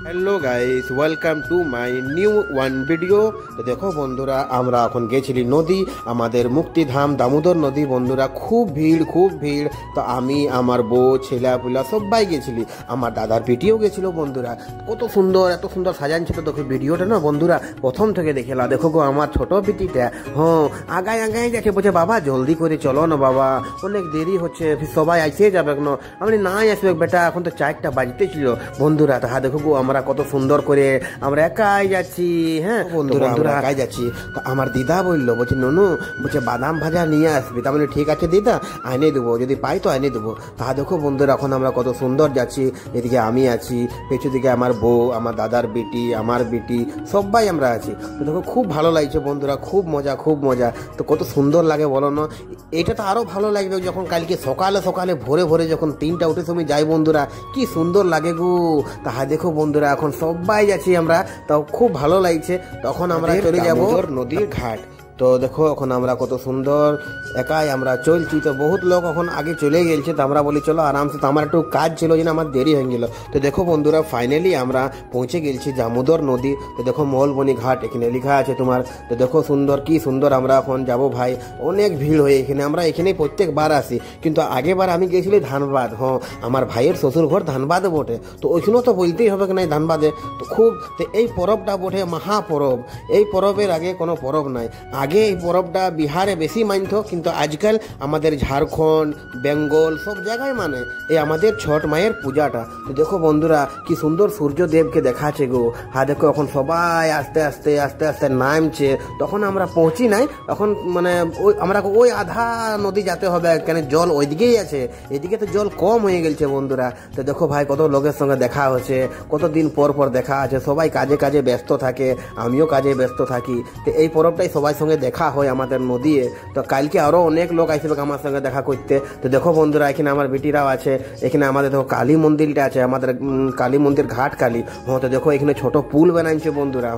Hello guys, welcome to my new one video. তো দেখো বন্ধুরা, আমরা এখন গেছিলি নদী, আমাদের মুক্তিধাম দামোদর নদী। বন্ধুরা খুব ভিড়। তো আমি, আমার বউ, ছেলেপুলা সবাই গেছিলি, আমার দাদার পিটিও গেছিল। বন্ধুরা কত সুন্দর, এত সুন্দর সাজান ছিল। তোকে ভিডিওটা না বন্ধুরা প্রথম থেকে দেখেলা। দেখো গো আমার ছোট পিটিটা, আগায় যাচ্ছে, বলছে বাবা জলদি করে চলো না বাবা, অনেক দেরি হচ্ছে, সবাই আসে যাবে। আমি নাই আসবে বেটা, এখন তো 4টা বাজতে ছিল। বন্ধুরা তাহা দেখো গো আমরা কত সুন্দর করে আমরা একাই যাচ্ছি। হ্যাঁ বন্ধুরা একাই যাচ্ছি। তো আমার দিদা বলছে ননু, বলছে বাদাম ভাজা নিয়ে আসবি। তার মানে ঠিক আছে দিদা, আনে দেবো, যদি পাই তো আনে দেবো। তাহা দেখো বন্ধুরা এখন আমরা কত সুন্দর যাচ্ছি। এদিকে আমি আছি, পেছু দিকে আমার বউ, আমার দাদার বেটি, আমার বেটি, সবাই আমরা আছি। তো দেখো খুব ভালো লাগছে বন্ধুরা, খুব মজা। তো কত সুন্দর লাগে বলো না। এটা তো আরো ভালো লাগবে যখন কালকে সকালে ভোরে যখন 3টা উঠে সময় যাই বন্ধুরা, কি সুন্দর লাগে গো। তাহা দেখো বন্ধুরা এখন সবাই যাচ্ছি আমরা, তাও খুব ভালো লাগছে। তখন আমরা চলে যাবো নদীর ঘাট। তো দেখো এখন আমরা কত সুন্দর একাই আমরা চলছি। তো বহুত লোক এখন আগে চলে গেছে, তো আমরা বলি চলো আরামসে। তো আমার একটু কাজ ছিল যে আমার দেরি হয়ে গেল। তো দেখো বন্ধুরা ফাইনালি আমরা পৌঁছে গেছি দামোদর নদী। তো দেখো মলবনি ঘাট এখানে লেখা আছে তোমার। তো দেখো কি সুন্দর আমরা এখন যাব ভাই। অনেক ভিড় হয়ে এখানে, আমরা এখানে প্রত্যেকবার আসি, কিন্তু আগেবার আমি গেছিলি ধানবাদ। আমার ভাইয়ের শ্বশুর ঘর ধানবাদে বটে, তো ওইখানেও তো বলতেই হবে না ধানবাদে। তো খুব তো এই পরবটা বটে মহাপরব। এই পরবের আগে কোনো পরব নাই। আগে এই পরবটা বিহারে বেশি মানত, কিন্তু আজকাল আমাদের ঝাড়খণ্ড, বেঙ্গল সব জায়গায় মানে এই আমাদের ছট মায়ের পূজাটা। তো দেখো বন্ধুরা কি সুন্দর সূর্যদেবকে দেখাচ্ছে গো। দেখো এখন সবাই আস্তে আস্তে নামছে। তখন আমরা পৌঁছি নাই, এখন মানে আমরা ওই আধা নদী যেতে হবে, কেন জল ওইদিকেই আছে, এদিকে তো জল কম হয়ে গেছে বন্ধুরা। তো দেখো ভাই কত লোকের সঙ্গে দেখা হচ্ছে, কতদিন পর দেখা আছে। সবাই কাজে ব্যস্ত থাকে, আমিও কাজে ব্যস্ত থাকি। তো এই পরবটাই সবাই সঙ্গে দেখা হয় আমাদের নদীয়ে। তো কালকে আরো অনেক লোক আসবে আমার সঙ্গে দেখা করতে। তো দেখো বন্ধুরা এখানে আমার বেটিরাও আছে, এখানে আমাদের দেখো কালী মন্দিরটা আছে, আমাদের কালী মন্দির ঘাট কালী। তো দেখো এখানে ছোট পুল বানাইছে বন্ধুরা।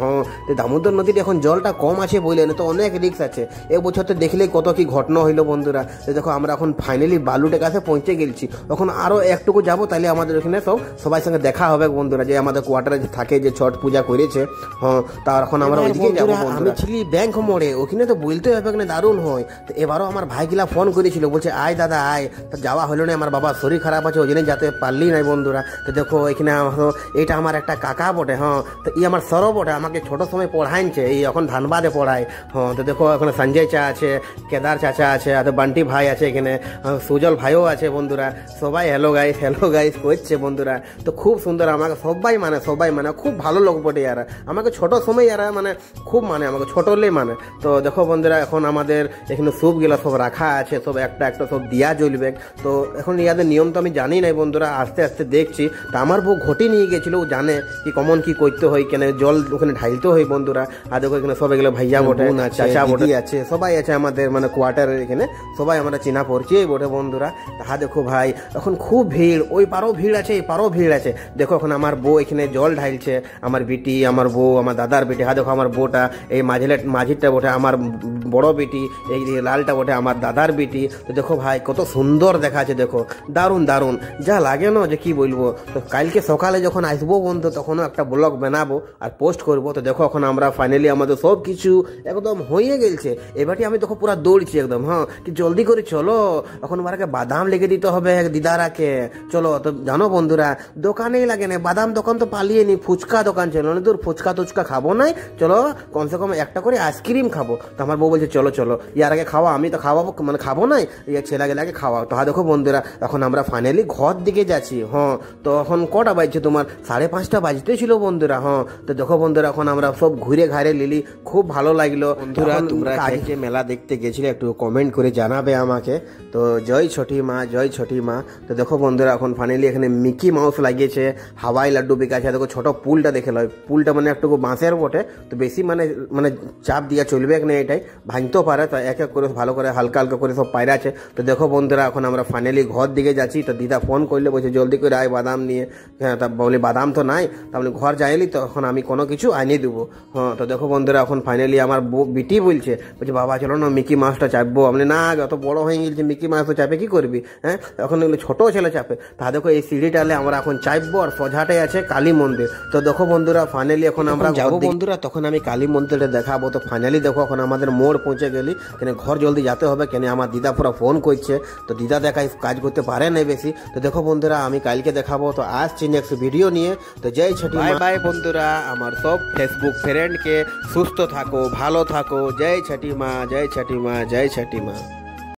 তো দামোদর নদীর এখন জলটা কম আছে বললে না, তো অনেক রিক্স আছে। এবছর তো দেখলে কত কি ঘটনা হইলো বন্ধুরা। তো দেখো আমরা এখন ফাইনালি বালুটের কাছে পৌঁছে গেছি। এখন আরো একটুকু যাবো, তাহলে আমাদের এখানে সবাই সঙ্গে দেখা হবে বন্ধুরা, যে আমাদের কোয়ার্টারে থাকে যে ছট পূজা করেছে। তার এখন আমরা ওইদিকে যাবো। আমি ছিলি ব্যাংক মোড়ে, ওখানে তো বলতে হবে না, দারুণ হয়। তো এবারও আমার ভাইগুলা ফোন করেছিল, বলছে আয় দাদা আয়। তো যাওয়া হলো না, আমার বাবার শরীর খারাপ আছে, ওই জন্য যেতে পারলি নাই বন্ধুরা। তো দেখো এখানে এইটা আমার একটা কাকা বটে। তো ই আমার সর বটে, আমাকে ছোট সময় পড়াইছে, এই এখন ধানবাদে পড়ায়। তো দেখো এখানে সঞ্জয় চা আছে, কেদার চাচা আছে, আর বান্টি ভাই আছে, এখানে সুজল ভাইও আছে বন্ধুরা। সবাই হ্যালো গাইস করছে বন্ধুরা। তো খুব সুন্দর, আমাকে সবাই মানে খুব ভালো লোক বটে ইয়ারা। আমাকে ছোট সময় ইয়ারা মানে খুব আমাকে ছোট হলেই মানে। তো দেখো বন্ধুরা এখন আমাদের এখানে স্যুপ গুলা সব রাখা আছে, সব একটা সব দিয়া জ্বলবে। তো এখন ইয়াদের নিয়ম তো আমি জানি নাই বন্ধুরা, আস্তে দেখছি। তো আমার বউ ঘটি নিয়ে গেছিল, ও জানে কি কমন কি করতে হয়, কেন জল ওখানে ঢালতে হয় বন্ধুরা। আর দেখো এখানে সব এগুলো ভাইয়া বটে, চাচা বটে আছে, সবাই আছে আমাদের মানে কোয়ার্টারের এখানে, সবাই আমরা চিনা পরিচয় বটে বন্ধুরা। তাহা দেখো ভাই এখন খুব ভিড়, ওই পারও ভিড় আছে, এই পারও ভিড় আছে। দেখো এখন আমার বউ এখানে জল ঢালছে, আমার বেটি, আমার বউ, আমার দাদার বেটি। দেখো আমার বউটা এই মাঝিরটা বটে আমার বড় বেটি, এই লালটা বটে আমার দাদার বেটি। তো দেখো ভাই কত সুন্দর দেখাচ্ছে, দেখো দারুণ যা লাগে না যে কি বলবো। তো কালকে সকালে যখন আসবো বন্ধু, তখনও একটা ব্লগ বানাবো আর পোস্ট করবো। তো দেখো এখন আমরা ফাইনালি আমাদের সব কিছু একদম হয়ে গেছে। এবারটি আমি দেখো পুরা দৌড়ছি একদম, কি জলদি করে চলো, এখন আমাকে বাদাম লেগে দিতে হবে দিদারাকে। চলো তো জানো বন্ধুরা, দোকানেই লাগে না, বাদাম দোকান তো পালিয়ে নি, ফুচকা দোকান ছিল না, দূর ফুচকা টুচকা খাবো নাই, চলো কমসে কম একটা করে আইসক্রিম খাবো। তো আমার বউ বলছে চলো ইয়ার আগে খাওয়া, আমি তো খাওয়াবো মানে খাবো নাই, ইয়ে ছেলে গেলে খাওয়া। তো দেখো বন্ধুরা এখন আমরা ফাইনালি ঘর দিকে যাচ্ছি। তো এখন কটা বাজছে তোমার, 5:30 বাজতে ছিল বন্ধুরা। তো দেখো বন্ধুরা এখন আমরা সব ঘুরে ঘাড়ে লিলি, খুব ভালো লাগলো বন্ধুরা। তোমরা কে মেলা দেখতে গেছিলে একটু কমেন্ট করে জানাবে আমাকে। তো জয় ছটি মা। তো দেখো বন্ধুরা এখন ফাইনালি এখানে মিকি মাউস লাগিয়েছে, হাওয়াই লাড্ডু বিকাছে। দেখো ছোট পুলটা দেখে লয়, পুলটা মানে একটু বাঁশের বটে, তো বেশি মানে চাপ দিয়া চলবে এক না এটাই ভাঙতেও পারে, তো এক এক করে ভালো করে হালকা হালকা করে সব পায়রা আছে। তো দেখো বন্ধুরা এখন আমরা ফাইনালি ঘর দিকে যাচ্ছি। তো দিদা ফোন করলে বলছে জলদি করে আয় বাদাম নিয়ে। হ্যাঁ, তা বলি বাদাম তো নাই, তাহলে ঘর যাইলি তো এখন আমি কোনো কিছু আনিয়ে দেবো। হ্যাঁ, তো দেখো বন্ধুরা এখন ফাইনালি আমার বিটি বলছে বাবা চলো না মিকি মাছটা চাপবো। আমি না অত বড় হয়ে গেছে মিকি মাছ তো চাপে কি করবি, হ্যাঁ এখন এগুলো ছোটো ছেলে চাপে। তা দেখো এই সিঁড়িটালে আমরা এখন চাপবো, আর সোজাটাই আছে কালী মন্দির। তো দেখো বন্ধুরা ফাইনালি এখন আমরা যাবো বন্ধুরা, তখন আমি কালী মন্দিরে দেখাবো। তো ফাইনালি দেখো এখন আমাদের মোড় পৌঁছে গেলি, কেন ঘর জলদি যেতে হবে, কেন আমার দিদা পুরো ফোন করছে। তো দিদা দেখাই কাজ করতে পারে না বেশি। তো দেখো বন্ধুরা আমি কালকে দেখাবো। তো আসছি নেক্সট ভিডিও নিয়ে। তো জয় ছটি বাই বাই বন্ধুরা, আমার সব ফেসবুক ফ্রেন্ডকে সুস্থ থাকো, ভালো থাকো। জয় ছটি মা, জয় ছটি মা, জয় ছটি মা।